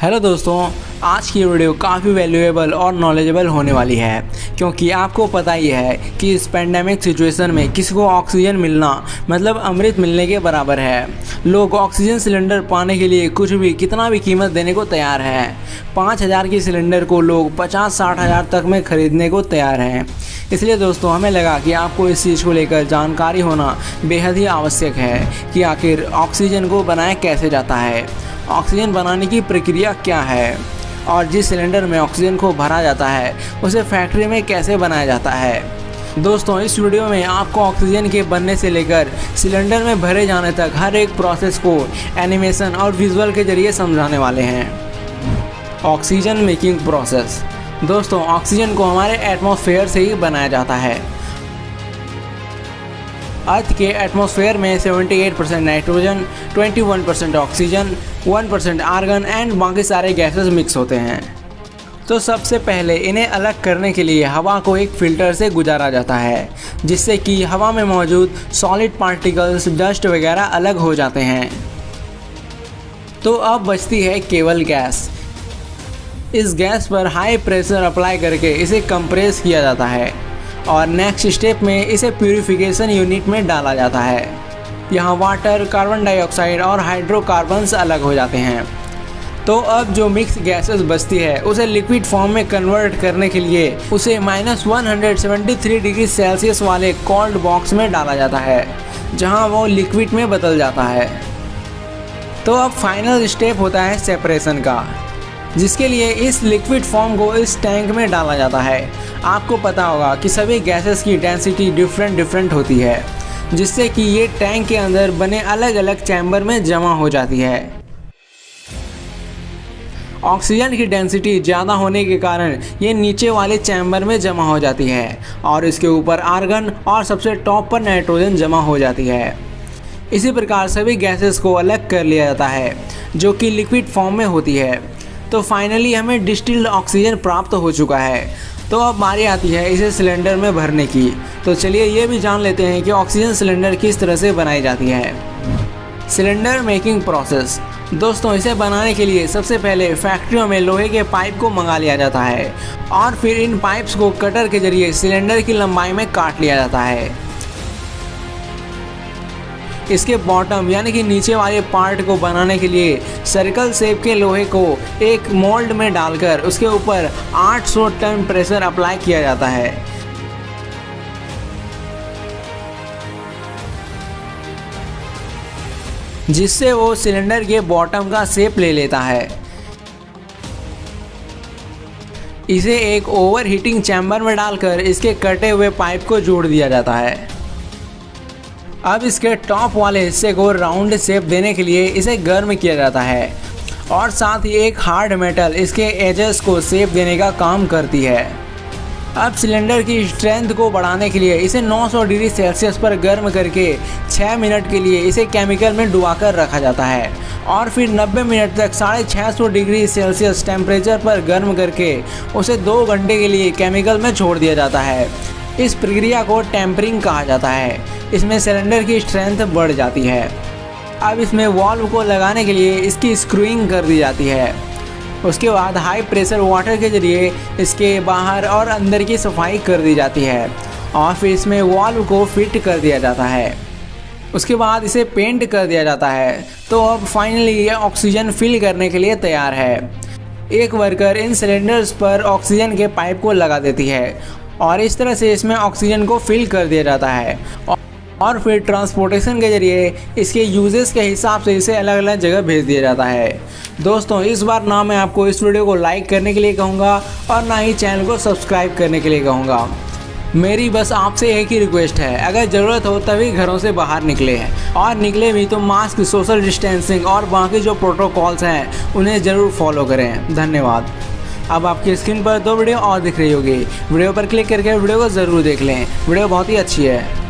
Hello दोस्तों, आज की वीडियो काफ़ी वैल्यूएबल और नॉलेजेबल होने वाली है क्योंकि आपको पता ही है कि इस पेंडेमिक सिचुएशन में किसी को ऑक्सीजन मिलना मतलब अमृत मिलने के बराबर है। लोग ऑक्सीजन सिलेंडर पाने के लिए कुछ भी कितना भी कीमत देने को तैयार हैं। 5,000 की सिलेंडर को लोग 50-60 हज़ार तक में ख़रीदने को तैयार हैं। इसलिए दोस्तों हमें लगा कि आपको इस चीज़ को लेकर जानकारी होना बेहद ही आवश्यक है कि आखिर ऑक्सीजन को बनाया कैसे जाता है, ऑक्सीजन बनाने की प्रक्रिया क्या है और जिस सिलेंडर में ऑक्सीजन को भरा जाता है उसे फैक्ट्री में कैसे बनाया जाता है। दोस्तों इस वीडियो में आपको ऑक्सीजन के बनने से लेकर सिलेंडर में भरे जाने तक हर एक प्रोसेस को एनिमेशन और विजुअल के जरिए समझाने वाले हैं। Oxygen making process. दोस्तों ऑक्सीजन को हमारे एटमॉस्फेयर से ही बनाया जाता है। अर्थ के एटमॉस्फेयर में 78% नाइट्रोजन, 21% ऑक्सीजन, 1% आर्गन एंड बाकी सारे गैसेस मिक्स होते हैं। तो सबसे पहले इन्हें अलग करने के लिए हवा को एक फ़िल्टर से गुजारा जाता है जिससे कि हवा में मौजूद सॉलिड पार्टिकल्स, डस्ट वगैरह अलग हो जाते हैं। तो अब बचती है केवल गैस। इस गैस पर हाई प्रेशर अप्लाई करके इसे कंप्रेस किया जाता है और नेक्स्ट स्टेप में इसे प्यूरिफिकेशन यूनिट में डाला जाता है। यहाँ वाटर, कार्बन डाइऑक्साइड और हाइड्रोकार्बन्स अलग हो जाते हैं। तो अब जो मिक्स गैसेस बचती है उसे लिक्विड फॉर्म में कन्वर्ट करने के लिए उसे -173 डिग्री सेल्सियस वाले कोल्ड बॉक्स में डाला जाता है जहाँ वो लिक्विड में बदल जाता है। तो अब फाइनल स्टेप होता है सेपरेशन का, जिसके लिए इस लिक्विड फॉर्म को इस टैंक में डाला जाता है। आपको पता होगा कि सभी गैसेस की डेंसिटी डिफरेंट होती है जिससे कि ये टैंक के अंदर बने अलग अलग चैम्बर में जमा हो जाती है। ऑक्सीजन की डेंसिटी ज़्यादा होने के कारण ये नीचे वाले चैम्बर में जमा हो जाती है और इसके ऊपर आर्गन और सबसे टॉप पर नाइट्रोजन जमा हो जाती है। इसी प्रकार सभी गैसेस को अलग कर लिया जाता है जो कि लिक्विड फॉर्म में होती है। तो फाइनली हमें डिस्टिल्ड ऑक्सीजन प्राप्त हो चुका है। तो अब बारी आती है इसे सिलेंडर में भरने की। तो चलिए ये भी जान लेते हैं कि ऑक्सीजन सिलेंडर किस तरह से बनाई जाती है। Cylinder making process. दोस्तों इसे बनाने के लिए सबसे पहले फैक्ट्रियों में लोहे के पाइप को मंगा लिया जाता है और फिर इन पाइप्स को कटर के जरिए सिलेंडर की लंबाई में काट लिया जाता है। इसके बॉटम यानी कि नीचे वाले पार्ट को बनाने के लिए सर्कल शेप के लोहे को एक मोल्ड में डालकर उसके ऊपर 800 टन प्रेशर अप्लाई किया जाता है। जिससे वो सिलेंडर के बॉटम का शेप ले लेता है। इसे एक ओवर हीटिंग चैम्बर में डालकर इसके कटे हुए पाइप को जोड़ दिया जाता है। अब इसके टॉप वाले हिस्से को राउंड शेप देने के लिए इसे गर्म किया जाता है और साथ ही एक हार्ड मेटल इसके एजेस को शेप देने का काम करती है। अब सिलेंडर की स्ट्रेंथ को बढ़ाने के लिए इसे 900 डिग्री सेल्सियस पर गर्म करके 6 मिनट के लिए इसे केमिकल में डुबाकर रखा जाता है और फिर 90 मिनट तक 650 डिग्री सेल्सियस टेम्परेचर पर गर्म करके उसे 2 घंटे के लिए केमिकल में छोड़ दिया जाता है। इस प्रक्रिया को टेम्परिंग कहा जाता है। इसमें सिलेंडर की स्ट्रेंथ बढ़ जाती है। अब इसमें वाल्व को लगाने के लिए इसकी स्क्रूइंग कर दी जाती है। उसके बाद हाई प्रेशर वाटर के जरिए इसके बाहर और अंदर की सफाई कर दी जाती है और फिर इसमें वाल्व को फिट कर दिया जाता है। उसके बाद इसे पेंट कर दिया जाता है। तो अब फाइनली ये ऑक्सीजन फिल करने के लिए तैयार है। एक वर्कर इन सिलेंडर्स पर ऑक्सीजन के पाइप को लगा देती है और इस तरह से इसमें ऑक्सीजन को फिल कर दिया जाता है और फिर ट्रांसपोर्टेशन के जरिए इसके यूजेस के हिसाब से इसे अलग अलग जगह भेज दिया जाता है। दोस्तों इस बार ना मैं आपको इस वीडियो को लाइक करने के लिए कहूँगा और ना ही चैनल को सब्सक्राइब करने के लिए कहूँगा। मेरी बस आपसे एक ही रिक्वेस्ट है, अगर ज़रूरत हो तभी घरों से बाहर निकले हैं और निकले भी तो मास्क, सोशल डिस्टेंसिंग और बाकी जो प्रोटोकॉल्स हैं उन्हें ज़रूर फॉलो करें। धन्यवाद। अब आपकी स्क्रीन पर 2 वीडियो और दिख रही होगी। वीडियो पर क्लिक करके वीडियो को ज़रूर देख लें। वीडियो बहुत ही अच्छी है।